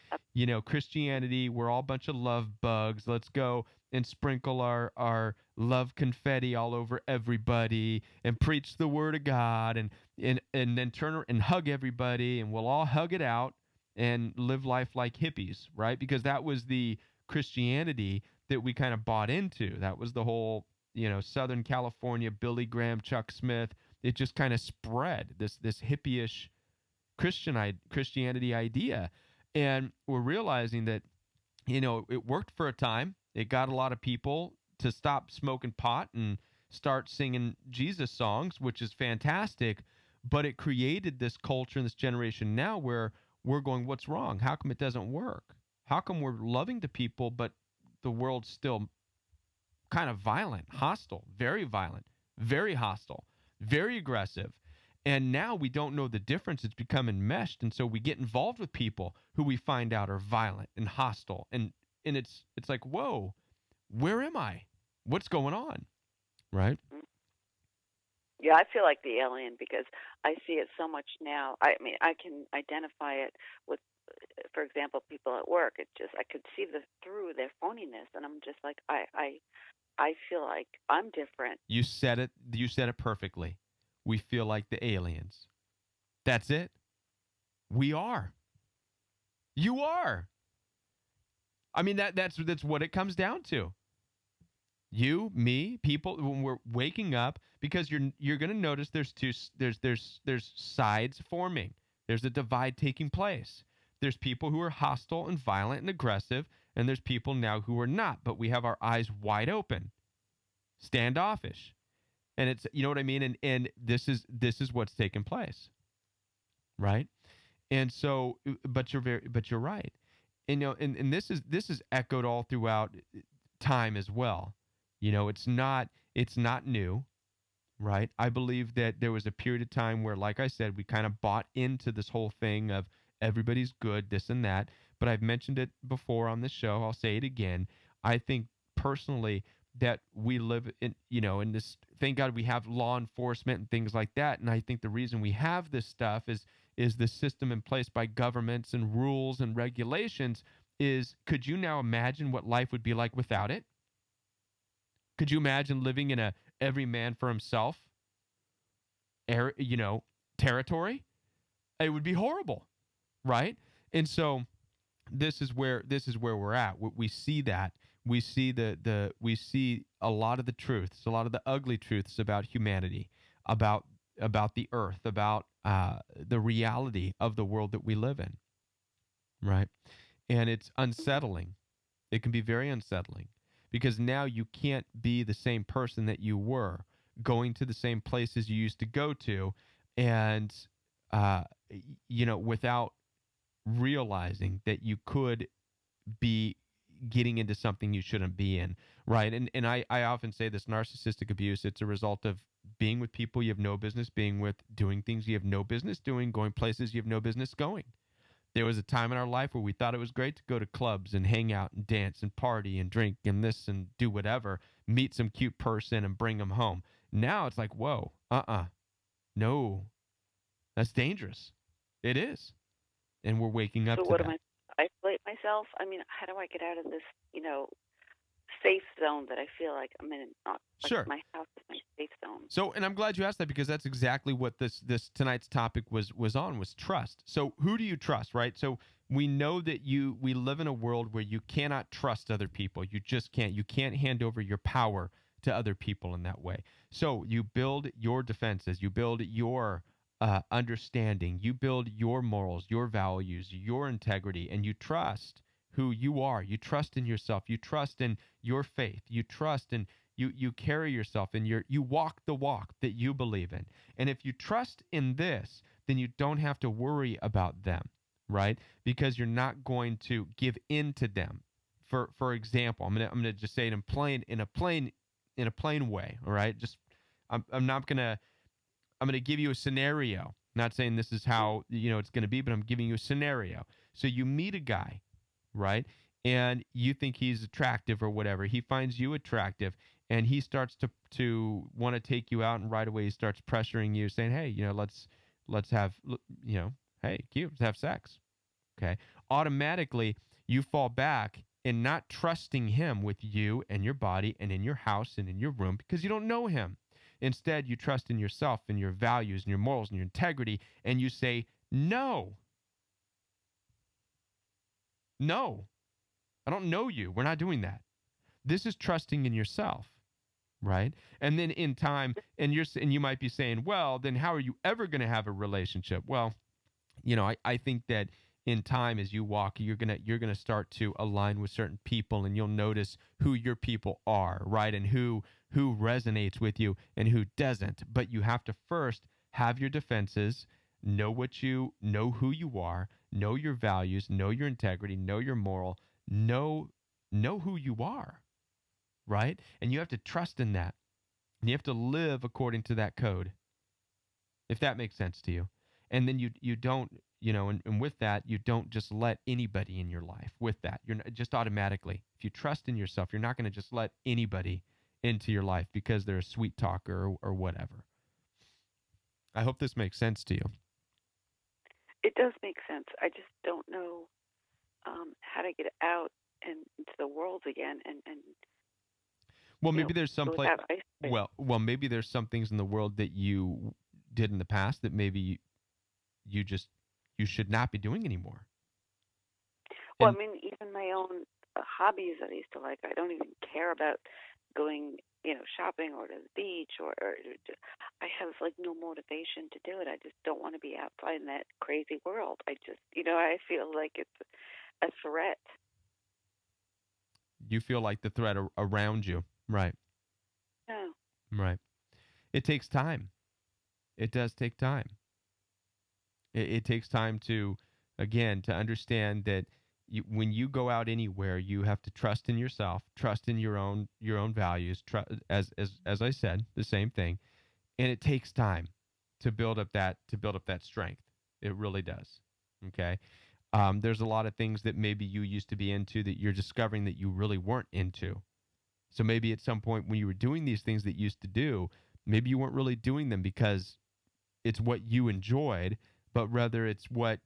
Speaker 1: Christianity, we're all a bunch of love bugs. Let's go and sprinkle our love confetti all over everybody and preach the word of God and then turn and hug everybody and we'll all hug it out and live life like hippies, right? Because that was the Christianity that we kind of bought into. That was the whole, Southern California, Billy Graham, Chuck Smith. It just kind of spread this hippie-ish Christianity idea. And we're realizing that, it worked for a time. It got a lot of people to stop smoking pot and start singing Jesus songs, which is fantastic. But it created this culture in this generation now where we're going, what's wrong? How come it doesn't work? How come we're loving to people, but the world's still kind of violent, hostile, very violent, very hostile, very aggressive? And now we don't know the difference. It's become enmeshed. And so we get involved with people who we find out are violent and hostile. And it's like, whoa, where am I? What's going on? Right?
Speaker 4: Yeah, I feel like the alien because I see it so much now. I mean, I can identify it with, for example, people at work. I could see through their phoniness, and I'm just like, I feel like I'm different.
Speaker 1: You said it perfectly. We feel like the aliens. That's it. We are. You are. I mean, that's what it comes down to. You, me, people, when we're waking up, because you're going to notice there's sides forming. There's a divide taking place. There's people who are hostile and violent and aggressive, and there's people now who are not, but we have our eyes wide open, standoffish. And it's, you know what I mean? And this is what's taking place. Right? And so, but you're right. And, and this is echoed all throughout time as well. It's not new, right? I believe that there was a period of time where, like I said, we kind of bought into this whole thing of everybody's good, this and that. But I've mentioned it before on the show. I'll say it again. I think personally that we live in, in this, thank God we have law enforcement and things like that. And I think the reason we have this stuff is the system in place by governments and rules and regulations is, could you now imagine what life would be like without it? Could you imagine living in a every man for himself territory? It would be horrible, right? And so this is where we're at. We see that. we see we see a lot of the truths, a lot of the ugly truths about humanity, about the earth, about the reality of the world that we live in, right? And it's unsettling. It can be very unsettling because now you can't be the same person that you were, going to the same places you used to go to, and uh, without realizing that you could be getting into something you shouldn't be in, right? And I often say this: narcissistic abuse, it's a result of being with people you have no business being with, doing things you have no business doing, going places you have no business going. There was a time in our life where we thought it was great to go to clubs and hang out and dance and party and drink and this and do whatever, meet some cute person and bring them home. Now it's like, whoa, no, that's dangerous. It is. And we're waking up
Speaker 4: So
Speaker 1: to
Speaker 4: what
Speaker 1: that.
Speaker 4: am I? Isolate myself? I mean, how do I get out of this, safe zone that I feel like I'm in? Not like
Speaker 1: Sure.
Speaker 4: my house is my safe zone.
Speaker 1: So, and I'm glad you asked that because that's exactly what this tonight's topic was trust. So, who do you trust, right? So, we know that we live in a world where you cannot trust other people. You just can't. You can't hand over your power to other people in that way. So, you build your defenses. You build your understanding. You build your morals, your values, your integrity, and you trust who you are. You trust in yourself. You trust in your faith. You trust in you carry yourself and you walk the walk that you believe in. And if you trust in this, then you don't have to worry about them, right? Because you're not going to give in to them. For example, I'm gonna just say it in a plain way, all right? Just I'm not gonna I'm going to give you a scenario. Not saying this is how it's going to be, but I'm giving you a scenario. So you meet a guy, right? And you think he's attractive or whatever. He finds you attractive, and he starts to want to take you out, and right away he starts pressuring you, saying, "Hey, let's have hey, cute, let's have sex." Okay. Automatically, you fall back in not trusting him with you and your body and in your house and in your room because you don't know him. Instead, you trust in yourself and your values and your morals and your integrity, and you say, no, I don't know you. We're not doing that. This is trusting in yourself, right? And then in time, and you might be saying, well, then how are you ever going to have a relationship? Well, I think that in time as you walk, you're gonna start to align with certain people, and you'll notice who your people are, right? And who resonates with you and who doesn't. But you have to first have your defenses, know who you are, know your values, know your integrity, know your moral, know who you are, right? And you have to trust in that. And you have to live according to that code, if that makes sense to you. And then you don't, and with that, you don't just let anybody in your life. With that, you're not, just automatically, if you trust in yourself, you're not going to just let anybody into your life because they're a sweet talker or whatever. I hope this makes sense to you.
Speaker 4: It does make sense. I just don't know how to get out and into the world again, and
Speaker 1: well, maybe there's some place.
Speaker 4: Well,
Speaker 1: maybe there's some things in the world that you did in the past that maybe you should not be doing anymore.
Speaker 4: Well, I mean, even my own hobbies that I used to like, I don't even care about going, shopping or to the beach or I have like no motivation to do it. I just don't want to be outside in that crazy world. I just, I feel like it's a threat.
Speaker 1: You feel like the threat around you, right?
Speaker 4: No.
Speaker 1: Right. It takes time. It does take time. It takes time to understand that when you go out anywhere, you have to trust in yourself, trust in your own values. As I said, the same thing, and it takes time to build up that strength. It really does. Okay. There's a lot of things that maybe you used to be into that you're discovering that you really weren't into. So maybe at some point when you were doing these things that you used to do, maybe you weren't really doing them because it's what you enjoyed, but rather it's what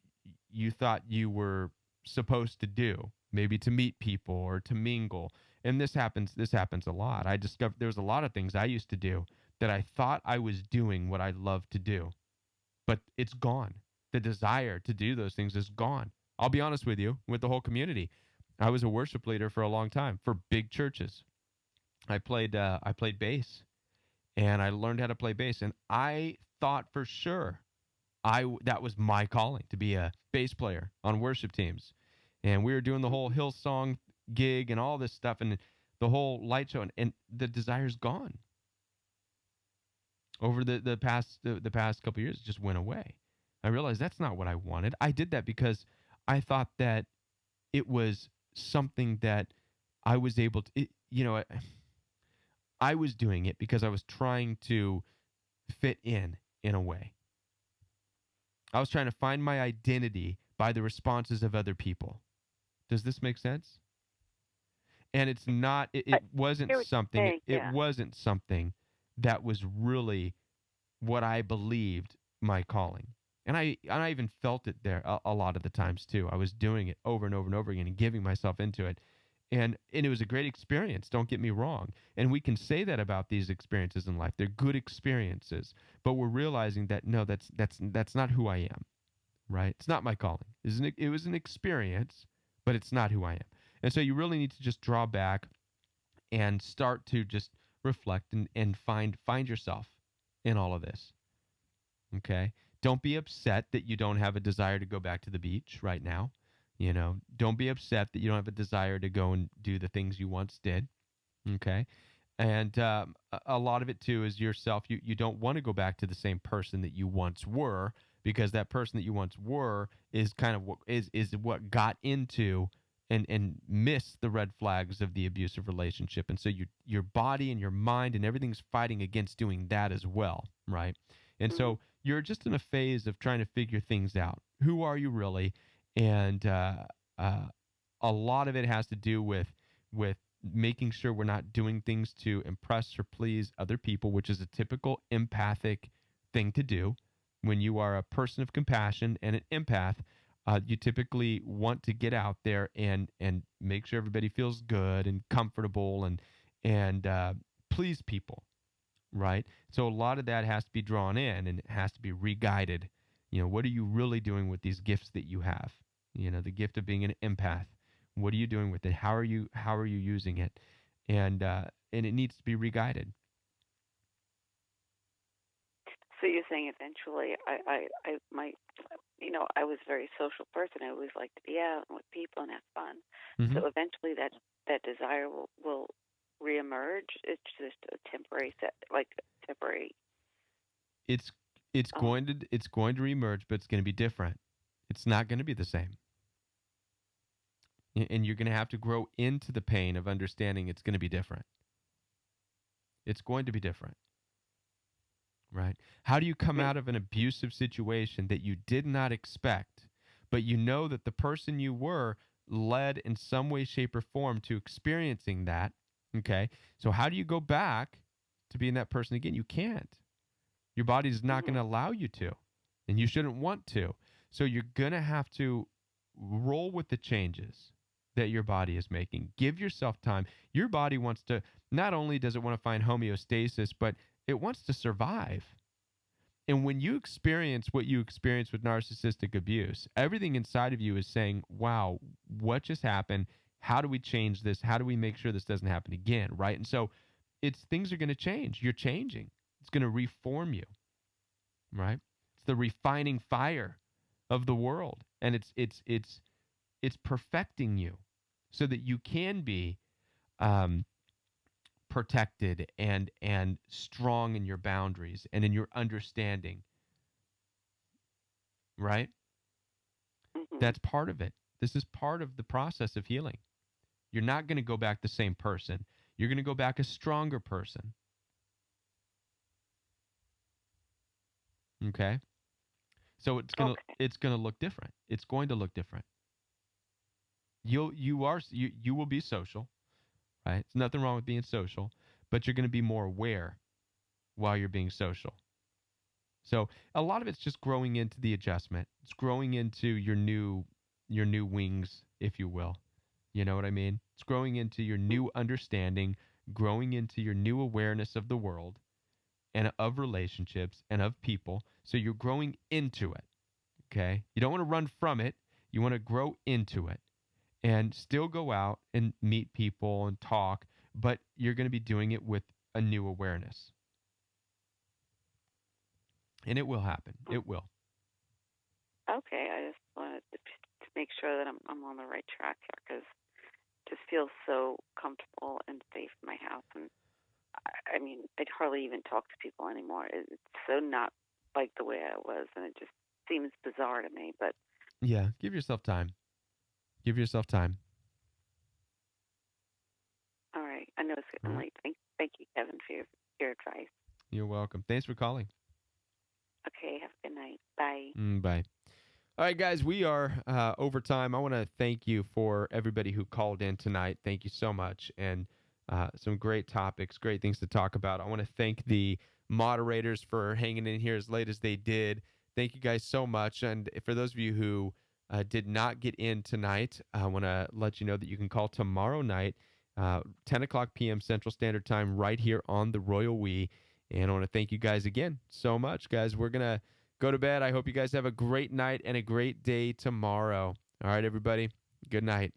Speaker 1: you thought you were supposed to do, maybe to meet people or to mingle. And this happens a lot. I discovered there's a lot of things I used to do that I thought I was doing what I love to do, but it's gone. The desire to do those things is gone. I'll be honest with you, with the whole community. I was a worship leader for a long time for big churches. I played bass, and I learned how to play bass, and I thought for sure that was my calling, to be a bass player on worship teams. And we were doing the whole Hillsong gig and all this stuff and the whole light show, and the desire's gone. Over the past couple of years, it just went away. I realized that's not what I wanted. I did that because I thought that it was something that I was able to, I was doing it because I was trying to fit in a way. I was trying to find my identity by the responses of other people. Does this make sense? And it's not, it wasn't something, it wasn't something that was really what I believed my calling. And I even felt it there a lot of the times too. I was doing it over and over and over again and giving myself into it. And it was a great experience, don't get me wrong. And we can say that about these experiences in life. They're good experiences, but we're realizing that no, that's not who I am, right? It's not my calling. It was an experience, but it's not who I am. And so you really need to just draw back and start to just reflect and find yourself in all of this. Okay? Don't be upset that you don't have a desire to go back to the beach right now. Don't be upset that you don't have a desire to go and do the things you once did. Okay? And a lot of it, too, is yourself. You don't want to go back to the same person that you once were, because that person that you once were is kind of what got into and missed the red flags of the abusive relationship. And so your body and your mind and everything's fighting against doing that as well, right? And so you're just in a phase of trying to figure things out. Who are you really? And a lot of it has to do with making sure we're not doing things to impress or please other people, which is a typical empathic thing to do. When you are a person of compassion and an empath, you typically want to get out there and make sure everybody feels good and comfortable and please people, right? So a lot of that has to be drawn in, and it has to be re-guided. What are you really doing with these gifts that you have? The gift of being an empath. What are you doing with it? How are you using it? And it needs to be re-guided.
Speaker 4: So you're saying eventually I might, I was a very social person. I always liked to be out with people and have fun. Mm-hmm. So eventually that desire will reemerge. It's just a temporary temporary.
Speaker 1: It's going to reemerge, but it's going to be different. It's not going to be the same. And you're going to have to grow into the pain of understanding it's going to be different. It's going to be different. Right? How do you come out of an abusive situation that you did not expect, but you know that the person you were led in some way, shape, or form to experiencing that? Okay? So how do you go back to being that person again? You can't. Your body is not going to allow you to, and you shouldn't want to. So you're going to have to roll with the changes that your body is making. Give yourself time. Your body wants to, not only does it want to find homeostasis, but it wants to survive. And when you experience what you experience with narcissistic abuse, everything inside of you is saying, wow, what just happened? How do we change this? How do we make sure this doesn't happen again, right? And so things are going to change. You're changing. It's going to reform you, right? It's the refining fire of the world. And it's perfecting you so that you can be protected and strong in your boundaries and in your understanding, right? Mm-hmm. That's part of it. This is part of the process of healing. You're not going to go back the same person. You're going to go back a stronger person. Okay? So it's going to look different. It's going to look different. You will be social. Right? There's nothing wrong with being social, but you're going to be more aware while you're being social. So a lot of it's just growing into the adjustment. It's growing into your new wings, if you will. You know what I mean? It's growing into your new understanding, growing into your new awareness of the world and of relationships and of people. So you're growing into it. Okay? You don't want to run from it. You want to grow into it. and still go out and meet people and talk, but you're going to be doing it with a new awareness. And it will happen. It will.
Speaker 4: Okay, I just wanted to make sure that I'm on the right track here, because it just feels so comfortable and safe in my house. And I mean, I'd hardly even talk to people anymore. It's so not like the way I was, and it just seems bizarre to me. But
Speaker 1: Yeah, give yourself time. Give yourself time.
Speaker 4: all right, I know it's getting
Speaker 1: All right.
Speaker 4: late. Thank you, Kevin, for your advice.
Speaker 1: You're welcome. Thanks for calling.
Speaker 4: Okay, have a good night. Bye.
Speaker 1: Bye. All right, guys, we are over time. I want to thank you for everybody who called in tonight. Thank you so much. And some great topics, great things to talk about. I want to thank the moderators for hanging in here as late as they did. Thank you guys so much. And for those of you who did not get in tonight, I want to let you know that you can call tomorrow night, 10 o'clock p.m. Central Standard Time, right here on the Royal We. And I want to thank you guys again so much, guys. We're going to go to bed. I hope you guys have a great night and a great day tomorrow. All right, everybody. Good night.